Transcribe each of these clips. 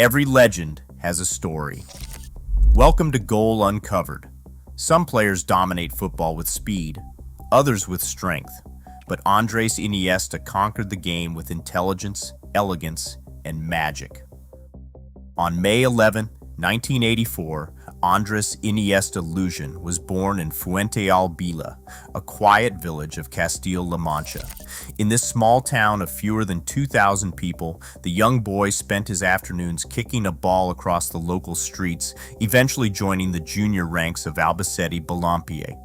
Every legend has a story. Welcome to Goal Uncovered. Some players dominate football with speed, others with strength, but Andrés Iniesta conquered the game with intelligence, elegance, and magic. On May 11, 1984, Andrés Iniesta Lujan was born in Fuentealbilla, a quiet village of Castilla-La Mancha. In this small town of fewer than 2,000 people, the young boy spent his afternoons kicking a ball across the local streets, eventually joining the junior ranks of Albacete Balompié.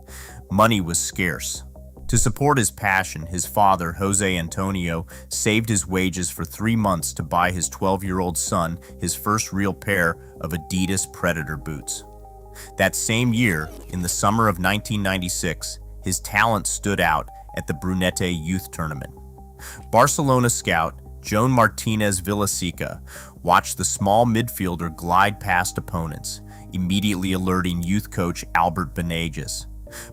Money was scarce. To support his passion, his father, Jose Antonio, saved his wages for 3 months to buy his 12-year-old son his first real pair of Adidas Predator boots. That same year, in the summer of 1996, his talent stood out at the Brunete Youth Tournament. Barcelona scout Joan Martinez Villaseca watched the small midfielder glide past opponents, immediately alerting youth coach Albert Benages.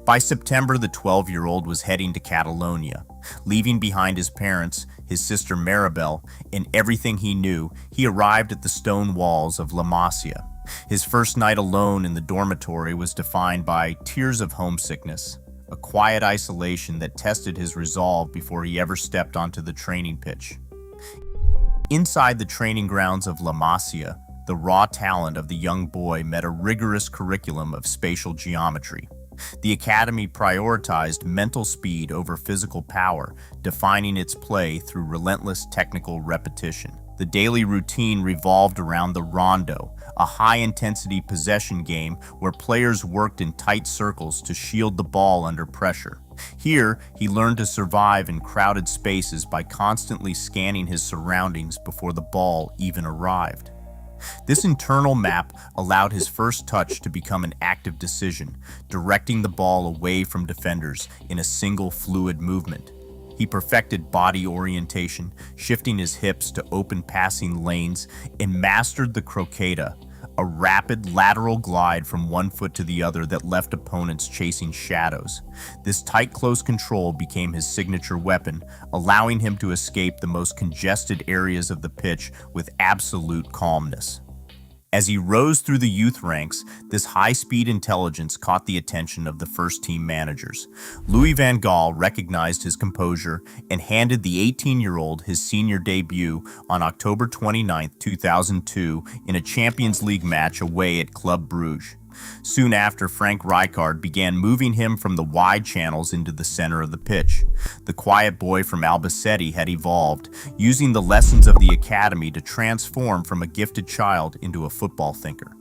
By September, the 12-year-old was heading to Catalonia. Leaving behind his parents, his sister Maribel, and everything he knew, he arrived at the stone walls of La Masia. His first night alone in the dormitory was defined by tears of homesickness, a quiet isolation that tested his resolve before he ever stepped onto the training pitch. Inside the training grounds of La Masia, the raw talent of the young boy met a rigorous curriculum of spatial geometry. The academy prioritized mental speed over physical power, defining its play through relentless technical repetition. The daily routine revolved around the rondo, a high-intensity possession game where players worked in tight circles to shield the ball under pressure. Here, he learned to survive in crowded spaces by constantly scanning his surroundings before the ball even arrived. This internal map allowed his first touch to become an active decision, directing the ball away from defenders in a single fluid movement. He perfected body orientation, shifting his hips to open passing lanes, and mastered the croqueta, a rapid lateral glide from one foot to the other that left opponents chasing shadows. This tight, close control became his signature weapon, allowing him to escape the most congested areas of the pitch with absolute calmness. As he rose through the youth ranks, this high-speed intelligence caught the attention of the first-team managers. Louis van Gaal recognized his composure and handed the 18-year-old his senior debut on October 29, 2002, in a Champions League match away at Club Brugge. Soon after, Frank Rijkaard began moving him from the wide channels into the center of the pitch. The quiet boy from Albacete had evolved, using the lessons of the academy to transform from a gifted child into a football thinker.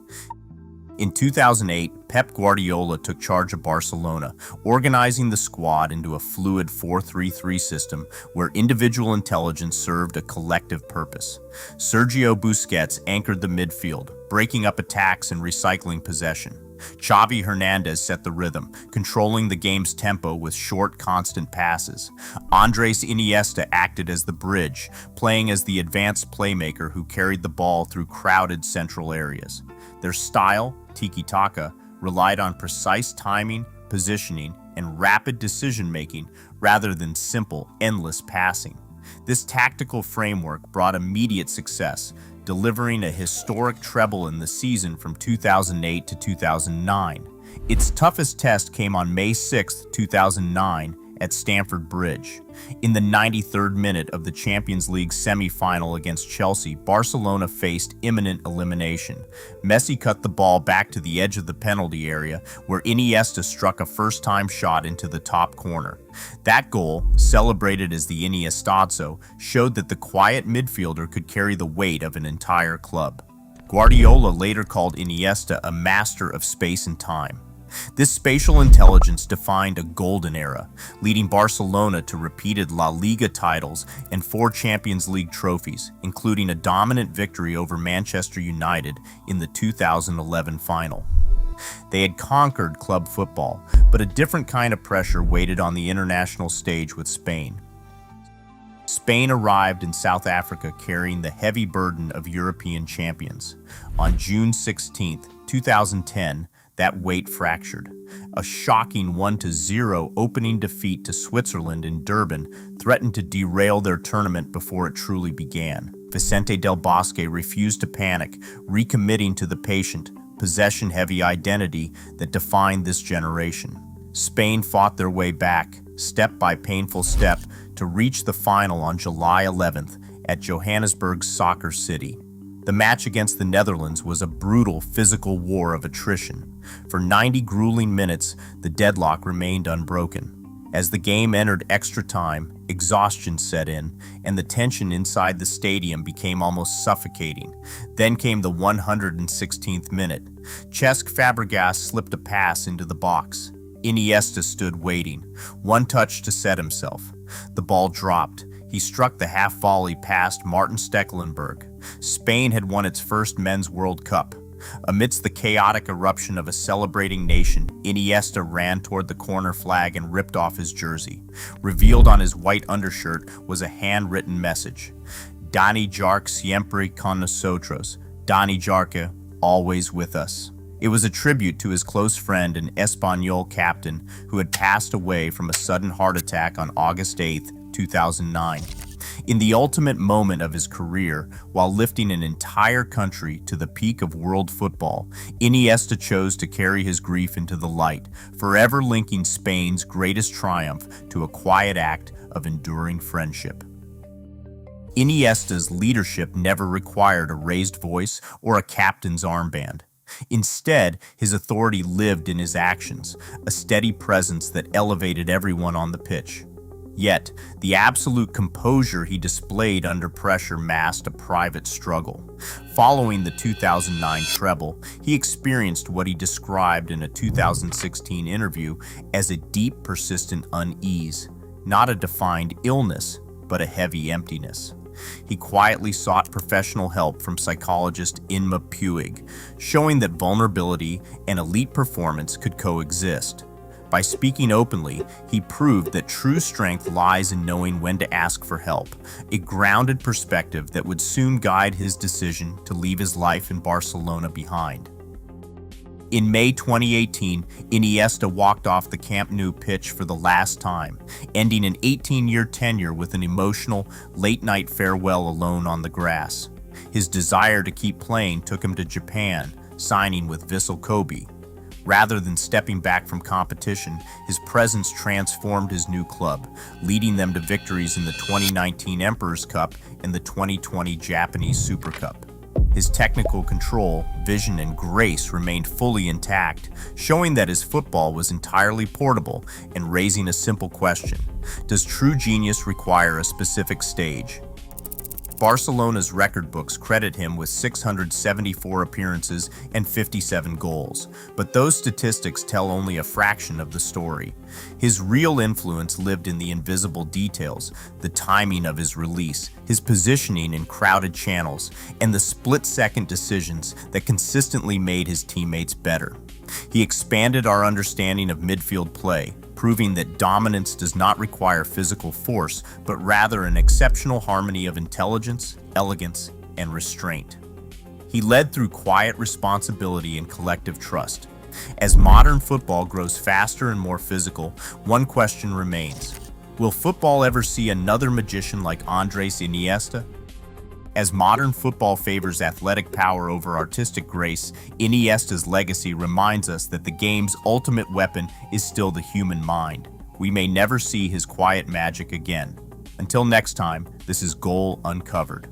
In 2008, Pep Guardiola took charge of Barcelona, organizing the squad into a fluid 4-3-3 system where individual intelligence served a collective purpose. Sergio Busquets anchored the midfield, breaking up attacks and recycling possession. Xavi Hernandez set the rhythm, controlling the game's tempo with short, constant passes. Andrés Iniesta acted as the bridge, playing as the advanced playmaker who carried the ball through crowded central areas. Their style, tiki-taka, relied on precise timing, positioning, and rapid decision-making rather than simple, endless passing. This tactical framework brought immediate success, delivering a historic treble in the season from 2008 to 2009. Its toughest test came on May 6, 2009, at Stamford Bridge. In the 93rd minute of the Champions League semi-final against Chelsea, Barcelona faced imminent elimination. Messi cut the ball back to the edge of the penalty area, where Iniesta struck a first-time shot into the top corner. That goal, celebrated as the Iniestazo, showed that the quiet midfielder could carry the weight of an entire club. Guardiola later called Iniesta a master of space and time. This spatial intelligence defined a golden era, leading Barcelona to repeated La Liga titles and 4 Champions League trophies, including a dominant victory over Manchester United in the 2011 final. They had conquered club football, but a different kind of pressure waited on the international stage with Spain. Spain arrived in South Africa carrying the heavy burden of European champions. On June 16, 2010, that weight fractured. A shocking 1-0 opening defeat to Switzerland in Durban threatened to derail their tournament before it truly began. Vicente del Bosque refused to panic, recommitting to the patient, possession-heavy identity that defined this generation. Spain fought their way back, step by painful step, to reach the final on July 11th at Johannesburg's Soccer City. The match against the Netherlands was a brutal physical war of attrition. For 90 grueling minutes, the deadlock remained unbroken. As the game entered extra time, exhaustion set in, and the tension inside the stadium became almost suffocating. Then came the 116th minute. Cesc Fabregas slipped a pass into the box. Iniesta stood waiting, one touch to set himself. The ball dropped. He struck the half volley past Martin Stekelenburg. Spain had won its first Men's World Cup. Amidst the chaotic eruption of a celebrating nation, Iniesta ran toward the corner flag and ripped off his jersey. Revealed on his white undershirt was a handwritten message. Dani Jarque siempre con nosotros. Dani Jarque, always with us. It was a tribute to his close friend and Espanyol captain who had passed away from a sudden heart attack on August 8, 2009. In the ultimate moment of his career, while lifting an entire country to the peak of world football, Iniesta chose to carry his grief into the light, forever linking Spain's greatest triumph to a quiet act of enduring friendship. Iniesta's leadership never required a raised voice or a captain's armband. Instead, his authority lived in his actions, a steady presence that elevated everyone on the pitch. Yet, the absolute composure he displayed under pressure masked a private struggle. Following the 2009 treble, he experienced what he described in a 2016 interview as a deep, persistent unease, not a defined illness, but a heavy emptiness. He quietly sought professional help from psychologist Inma Puig, showing that vulnerability and elite performance could coexist. By speaking openly, he proved that true strength lies in knowing when to ask for help, a grounded perspective that would soon guide his decision to leave his life in Barcelona behind. In May 2018, Iniesta walked off the Camp Nou pitch for the last time, ending an 18-year tenure with an emotional, late-night farewell alone on the grass. His desire to keep playing took him to Japan, signing with Vissel Kobe. Rather than stepping back from competition, his presence transformed his new club, leading them to victories in the 2019 Emperor's Cup and the 2020 Japanese Super Cup. His technical control, vision, and grace remained fully intact, showing that his football was entirely portable and raising a simple question: does true genius require a specific stage? Barcelona's record books credit him with 674 appearances and 57 goals, but those statistics tell only a fraction of the story. His real influence lived in the invisible details, the timing of his release, his positioning in crowded channels, and the split-second decisions that consistently made his teammates better. He expanded our understanding of midfield play, proving that dominance does not require physical force, but rather an exceptional harmony of intelligence, elegance, and restraint. He led through quiet responsibility and collective trust. As modern football grows faster and more physical, one question remains: will football ever see another magician like Andrés Iniesta? As modern football favors athletic power over artistic grace, Iniesta's legacy reminds us that the game's ultimate weapon is still the human mind. We may never see his quiet magic again. Until next time, this is Goal Uncovered.